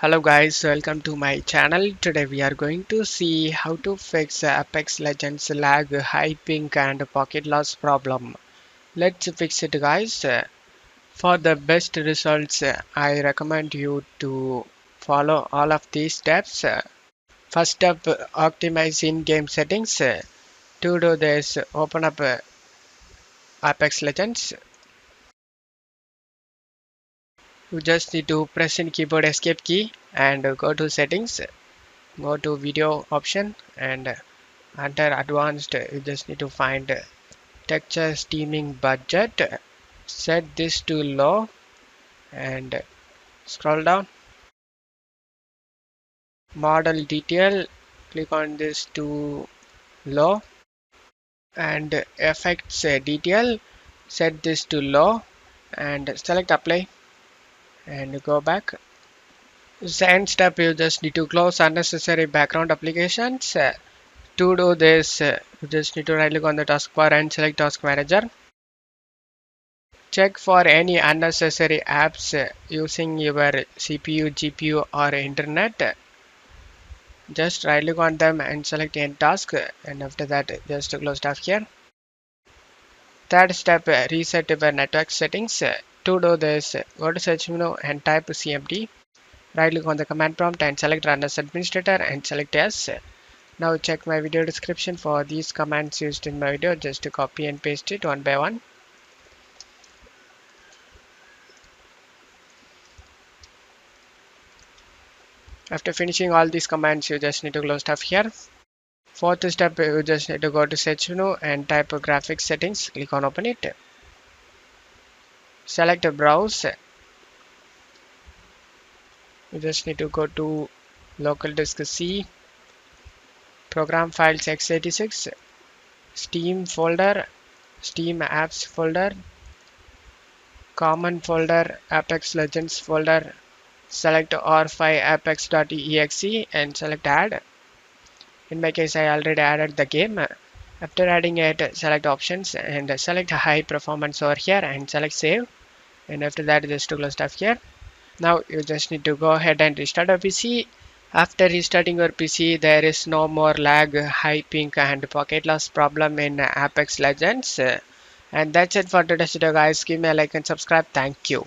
Hello guys, welcome to my channel. Today we are going to see how to fix Apex Legends lag, high ping and pocket loss problem. Let's fix it guys. For the best results, I recommend you to follow all of these steps. First up, optimize in-game settings. To do this, open up Apex Legends. You just need to press in keyboard escape key and go to settings. Go to video option and under advanced you just need to find texture steaming budget. Set this to low and scroll down. Model detail, click on this to low, and effects detail, set this to low and select apply and go back. Second step, you just need to close unnecessary background applications. To do this, you just need to right click on the taskbar and select task manager. Check for any unnecessary apps using your CPU, GPU or internet. Just right click on them and select end task, and after that just close task here. Third step, reset your network settings. To do this, go to search menu and type cmd. Right click on the command prompt and select run as administrator and select yes. Now check my video description for these commands used in my video. Just to copy and paste it one by one. After finishing all these commands, you just need to close stuff here. Fourth step, you just need to go to search menu and type graphics settings. Click on open it. Select browse. You just need to go to local disk C, program files x86, Steam folder, Steam apps folder, common folder, Apex Legends folder. Select R5 apex.exe and select add. In my case, I already added the game. After adding it, select options and select high performance over here and select save. And after that, just to close stuff here. Now you just need to go ahead and restart your PC. After restarting your PC, there is no more lag, high ping and pocket loss problem in Apex Legends. And that's it for today's video guys. Give me a like and subscribe. Thank you.